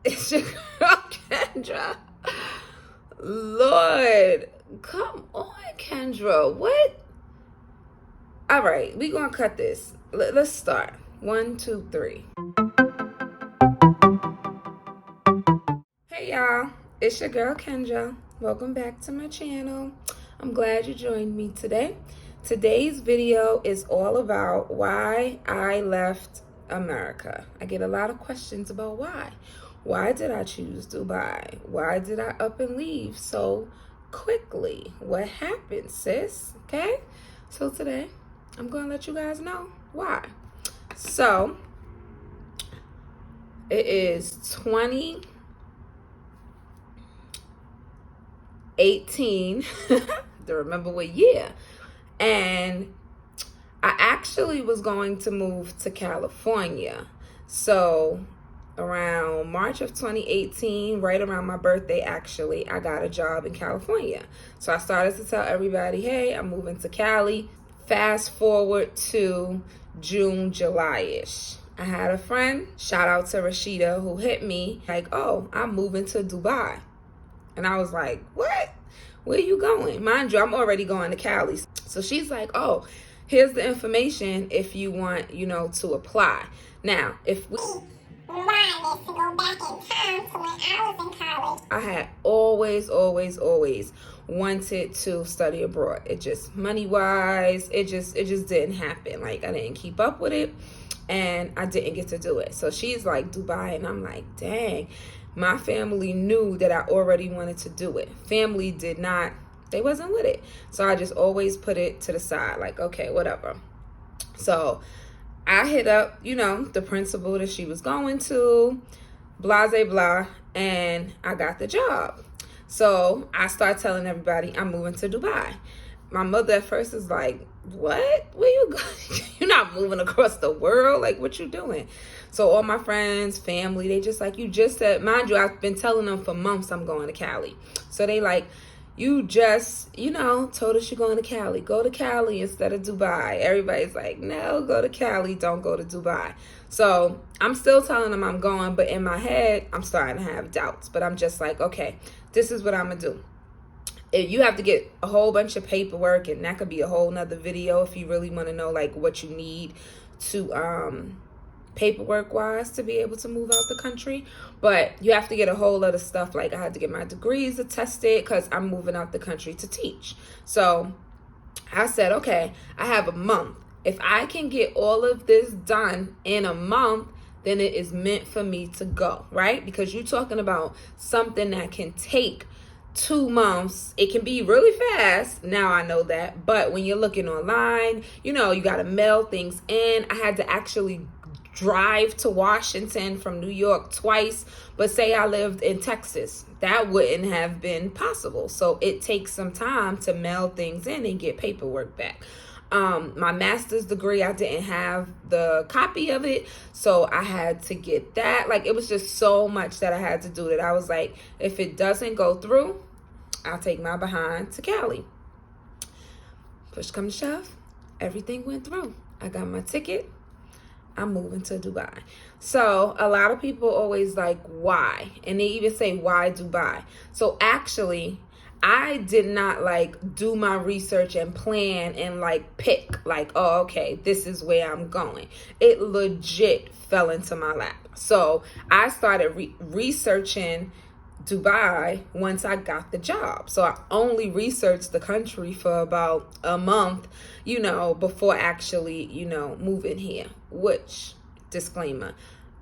It's your girl, Kendra. Lord, come on, Kendra. What? All right, we gonna cut this. Let's start. 1, 2, 3. Hey y'all, it's your girl Kendra. Welcome back to my channel. I'm glad you joined me today. Today's video is all about why I left America. I get a lot of questions about why. Why did I choose Dubai? Why did I up and leave so quickly? What happened, sis? Okay? So today, I'm gonna let you guys know why. So, it is 2018, to remember what year, and I actually was going to move to California. So around March of 2018, right around my birthday, actually, I got a job in California. So I started to tell everybody, hey, I'm moving to Cali. Fast forward to June, July-ish. I had a friend, shout out to Rashida, who hit me like, oh, I'm moving to Dubai. And I was like, what? Where you going? Mind you, I'm already going to Cali. So she's like, oh, here's the information if you want, to apply. Now, if we rewind this to go back in time to when I was in college, I had always wanted to study abroad. It just money-wise, it just didn't happen. Like, I didn't keep up with it, and I didn't get to do it. So she's like, Dubai, and I'm like, dang. My family knew that I already wanted to do it. Family did not, they wasn't with it. So I just always put it to the side, like, okay, whatever. So I hit up, the principal that she was going to, blah, blah, blah, and I got the job. So I start telling everybody I'm moving to Dubai. My mother at first is like, what? Where you going? You're not moving across the world? Like, what you doing? So all my friends, family, they just like, you just said, mind you, I've been telling them for months I'm going to Cali. So they like, you just, told us you're going to Cali. Go to Cali instead of Dubai. Everybody's like, no, go to Cali. Don't go to Dubai. So I'm still telling them I'm going, but in my head, I'm starting to have doubts. But I'm just like, okay, this is what I'm going to do. If you have to get a whole bunch of paperwork, and that could be a whole nother video if you really want to know like what you need to paperwork wise to be able to move out the country. But you have to get a whole lot of stuff. Like, I had to get my degrees attested because I'm moving out the country to teach. So I said, okay, I have a month. If I can get all of this done in a month, then it is meant for me to go, right? Because you're talking about something that can take 2 months. It can be really fast. Now I know that. But when you're looking online, you got to mail things in. I had to actually drive to Washington from New York twice. But say I lived in Texas, that wouldn't have been possible. So it takes some time to mail things in and get paperwork back. My master's degree, I didn't have the copy of it, so I had to get that. Like, it was just so much that I had to do that I was like, if it doesn't go through, I'll take my behind to Cali. Push come to shove, everything went through. I got my ticket. I'm moving to Dubai. So a lot of people always like, why? And they even say, why Dubai? So actually, I did not like do my research and plan and like pick like, oh, okay, this is where I'm going. It legit fell into my lap. So I started researching Dubai once I got the job. So I only researched the country for about a month, before actually, moving here, which, disclaimer,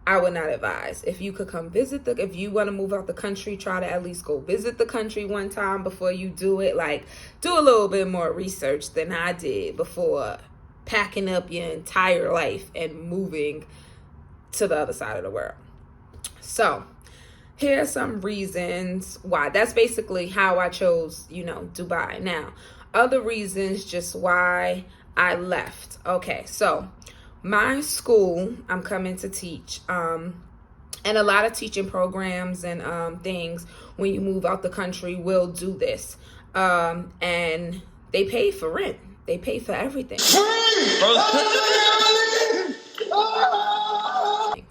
I would not advise. If you could come visit if you want to move out the country, try to at least go visit the country one time before you do it. Like, do a little bit more research than I did before packing up your entire life and moving to the other side of the world. So here are some reasons why. That's basically how I chose, Dubai. Now, other reasons just why I left. Okay, so my school, I'm coming to teach, and a lot of teaching programs and things, when you move out the country, will do this. And they pay for rent. They pay for everything.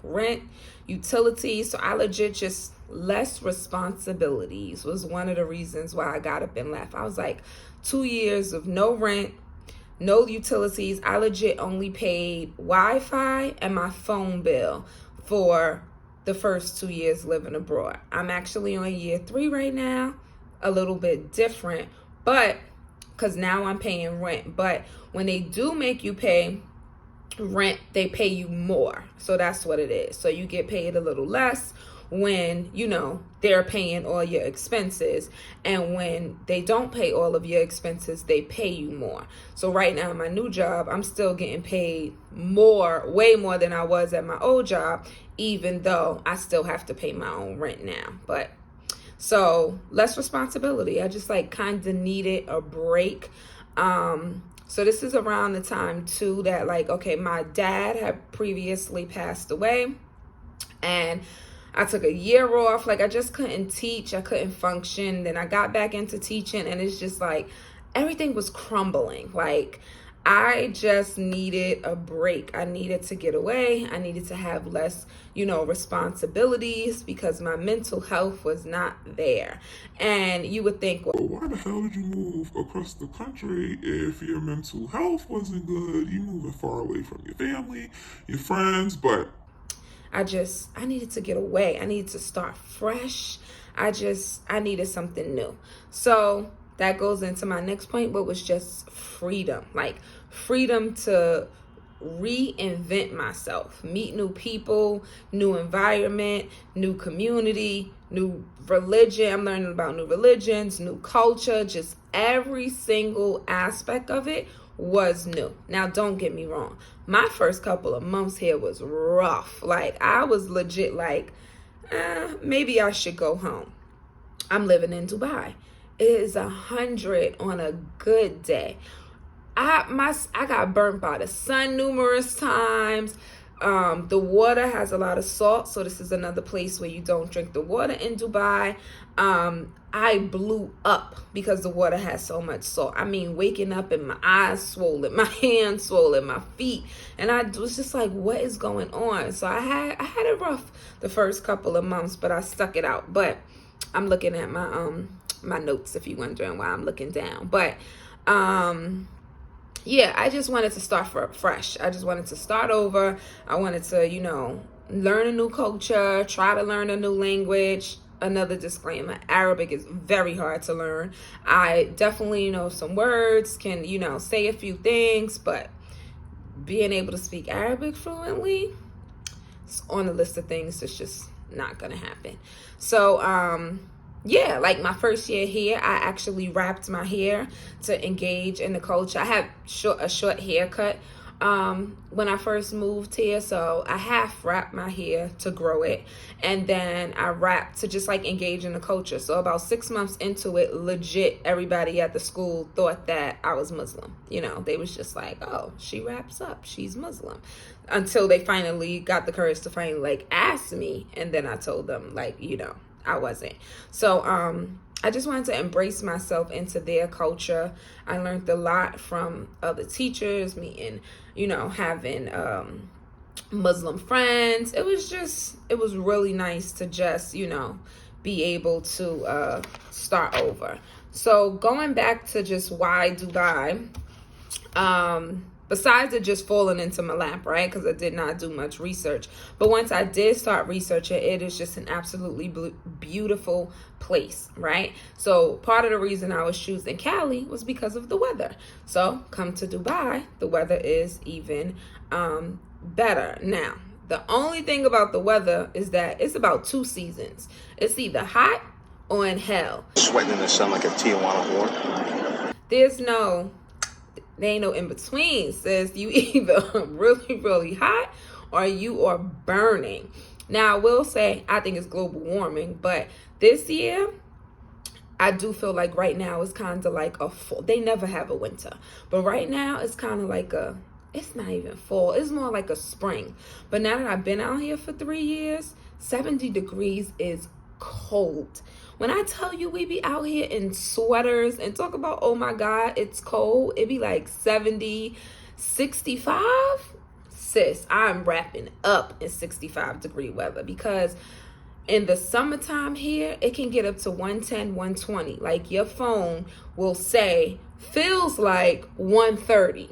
Rent, utilities. So I legit just less responsibilities was one of the reasons why I got up and left. I was like 2 years of no rent, no utilities. I legit only paid Wi-Fi and my phone bill for the first 2 years living abroad. I'm actually on year 3 right now, a little bit different, but because now I'm paying rent. But when they do make you pay rent, they pay you more. So that's what it is. So you get paid a little less when, you know, they're paying all your expenses, and when they don't pay all of your expenses, they pay you more. So right now my new job, I'm still getting paid more, way more than I was at my old job, even though I still have to pay my own rent now. But so less responsibility. I just like kind of needed a break. So this is around the time too that like, okay, my dad had previously passed away, and I took a year off. Like I just couldn't teach. I couldn't function. Then I got back into teaching, and it's just like everything was crumbling. Like I just needed a break. I needed to get away. I needed to have less, you know, responsibilities because my mental health was not there. And you would think, well, why the hell did you move across the country if your mental health wasn't good? You moving far away from your family, your friends, but I needed to get away. I needed to start fresh. I needed something new. So that goes into my next point, but was just freedom. Like freedom to reinvent myself, meet new people, new environment, new community, new religion. I'm learning about new religions, new culture, just every single aspect of it was new. Now, don't get me wrong. My first couple of months here was rough. Like I was legit like, maybe I should go home. I'm living in Dubai. It is 100 on a good day. I got burnt by the sun numerous times. The water has a lot of salt, so this is another place where you don't drink the water in Dubai. I blew up because the water has so much salt. I mean, waking up and my eyes swollen, my hands swollen, my feet, and I was just like, what is going on? So I had it rough the first couple of months, but I stuck it out. But I'm looking at my my notes if you're wondering why I'm looking down. But yeah, I just wanted to start fresh. I just wanted to start over. I wanted to, you know, learn a new culture, try to learn a new language. Another disclaimer, Arabic is very hard to learn. I definitely know some words, can, you know, say a few things, but being able to speak Arabic fluently, it's on the list of things that's just not going to happen. So, yeah, like my first year here, I actually wrapped my hair to engage in the culture. I had a short haircut when I first moved here, so I half wrapped my hair to grow it, and then I wrapped to just like engage in the culture. So about 6 months into it, legit everybody at the school thought that I was Muslim. You know, they was just like, oh, she wraps up, she's Muslim, until they finally got the courage to finally like ask me, and then I told them like, you know, I wasn't. So I just wanted to embrace myself into their culture. I learned a lot from other teachers, meeting, you know, having Muslim friends. It was really nice to just, you know, be able to start over. So going back to just why Dubai, besides it just falling into my lap, right? Because I did not do much research. But once I did start researching, it is just an absolutely beautiful place, right? So part of the reason I was choosing Cali was because of the weather. So come to Dubai, the weather is even better. Now, the only thing about the weather is that it's about 2 seasons. It's either hot or in hell. Sweating in the sun like a Tijuana whore. There ain't no in between, sis. You either really, really hot or you are burning. Now, I will say, I think it's global warming, but this year, I do feel like right now it's kind of like a fall. They never have a winter, but right now it's kind of like it's not even fall. It's more like a spring. But now that I've been out here for 3 years, 70 degrees is cold. When I tell you we be out here in sweaters and talk about, oh my God, it's cold. It be like 70, 65, sis, I'm wrapping up in 65-degree weather, because in the summertime here, it can get up to 110, 120. Like, your phone will say, feels like 130.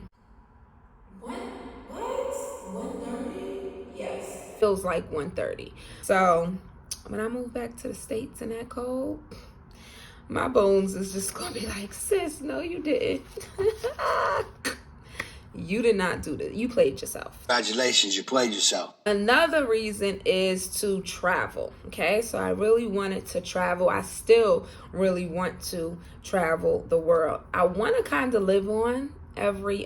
What? 130? Yes. Feels like 130. So when I move back to the States in that cold, my bones is just gonna be like, sis, no, you didn't. You did not do this. You played yourself. Congratulations, you played yourself. Another reason is to travel. Okay, so I really wanted to travel. I still really want to travel the world. I want to kind of live on every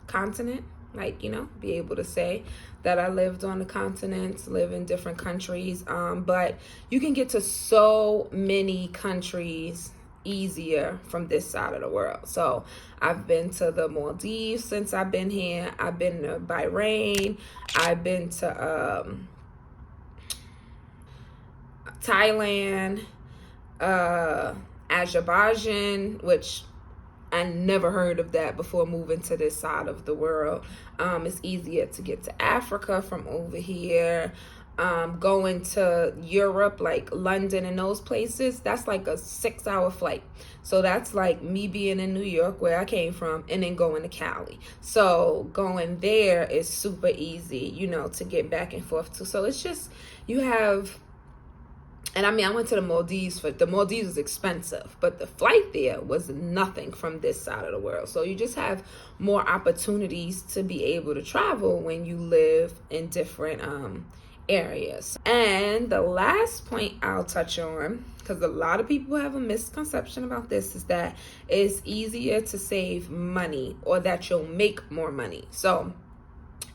continent, like, be able to say that I lived on the continents, live in different countries. But you can get to so many countries easier from this side of the world. So I've been to the Maldives since I've been here. I've been to Bahrain. I've been to Thailand, Azerbaijan, which I never heard of that before moving to this side of the world. It's easier to get to Africa from over here. Going to Europe, like London and those places, that's like a 6-hour flight. So that's like me being in New York, where I came from, and then going to Cali. So going there is super easy, to get back and forth to. So it's just, you have, and I went to the Maldives. The Maldives is expensive, but the flight there was nothing from this side of the world. So you just have more opportunities to be able to travel when you live in different areas. And the last point I'll touch on, because a lot of people have a misconception about this, is that it's easier to save money, or that you'll make more money. So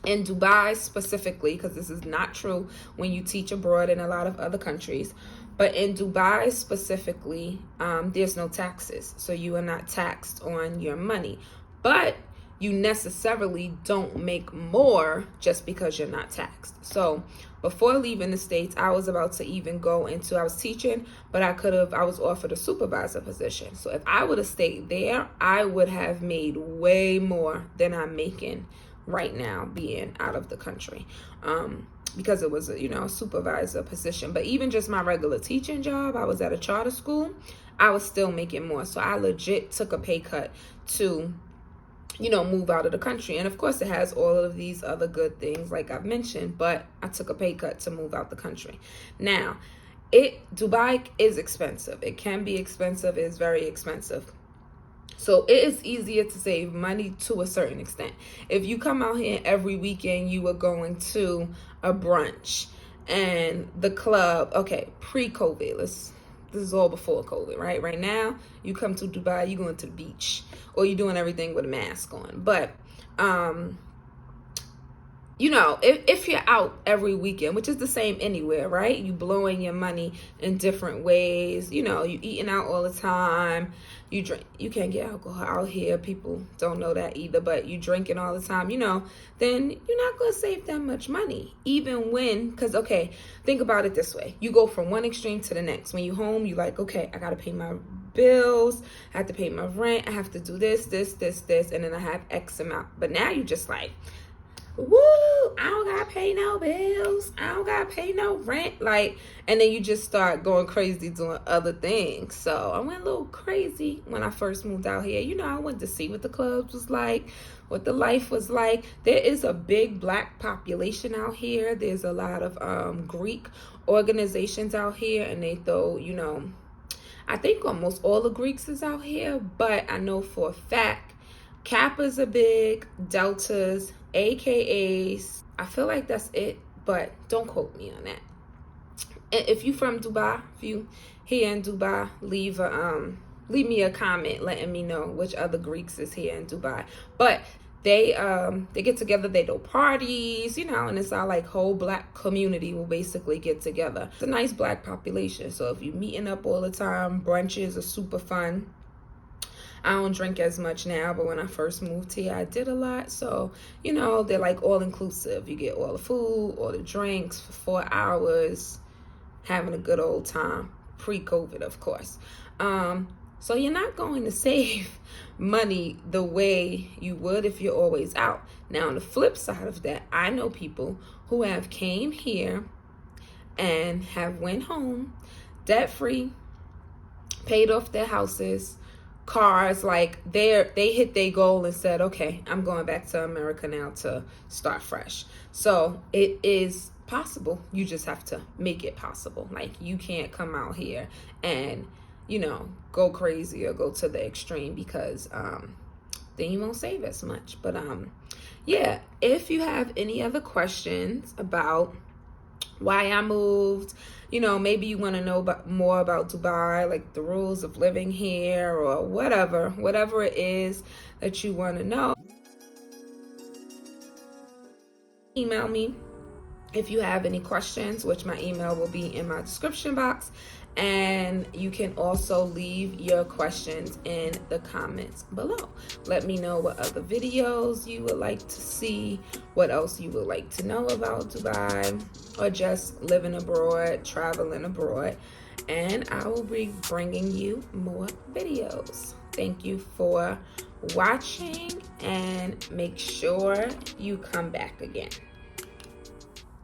in Dubai specifically, because this is not true when you teach abroad in a lot of other countries, but in Dubai specifically, there's no taxes. So you are not taxed on your money. But you necessarily don't make more just because you're not taxed. So before leaving the States, I was about to even go into, I was teaching, but I was offered a supervisor position. So if I would have stayed there, I would have made way more than I'm making right now being out of the country. Because it was a supervisor position. But even just my regular teaching job, I was at a charter school, I was still making more. So I legit took a pay cut to move out of the country. And of course it has all of these other good things like I've mentioned, but I took a pay cut to move out the country. Now, Dubai is expensive. It can be expensive. It's very expensive. So it is easier to save money to a certain extent. If you come out here every weekend, you are going to a brunch and the club, okay, pre-COVID, this is all before COVID, right? Right now, you come to Dubai, you going to the beach, or you're doing everything with a mask on. But, if you're out every weekend, which is the same anywhere, right? You blowing your money in different ways. You eating out all the time. You drink. You can't get alcohol out here. People don't know that either. But you drinking all the time, then you're not going to save that much money. Even because, okay, think about it this way. You go from one extreme to the next. When you home, you like, okay, I got to pay my bills. I have to pay my rent. I have to do this, and then I have X amount. But now you just like, woo, I don't gotta pay no bills, I don't gotta pay no rent, and then you just start going crazy doing other things. So I went a little crazy when I first moved out here. I went to see what the clubs was like, what the life was like. There is a big Black population out here. There's a lot of Greek organizations out here, and they throw, I think almost all the Greeks is out here, but I know for a fact Kappas are big, Deltas, AKAs. I feel like that's it, but don't quote me on that. If you from Dubai, if you here in Dubai, leave me a comment letting me know which other Greeks is here in Dubai. But they get together, they do parties, and it's our like whole Black community will basically get together. It's a nice Black population. So if you meeting up all the time, brunches are super fun. I don't drink as much now, but when I first moved here, I did a lot. So, they're like all inclusive. You get all the food, all the drinks for 4 hours, having a good old time. Pre-COVID, of course. So you're not going to save money the way you would if you're always out. Now, on the flip side of that, I know people who have came here and have went home debt free, paid off their houses, cars, like they hit their goal and said, okay, I'm going back to America now to start fresh. So it is possible. You just have to make it possible. Like, you can't come out here and, you know, go crazy or go to the extreme, because then you won't save as much. But yeah, if you have any other questions about why I moved, you know, maybe you want to know more about Dubai, like the rules of living here, or whatever it is that you want to know, email me if you have any questions, which my email will be in my description box. And you can also leave your questions in the comments below. Let me know what other videos you would like to see, what else you would like to know about Dubai, or just living abroad, traveling abroad, and I will be bringing you more videos. Thank you for watching, and make sure you come back again.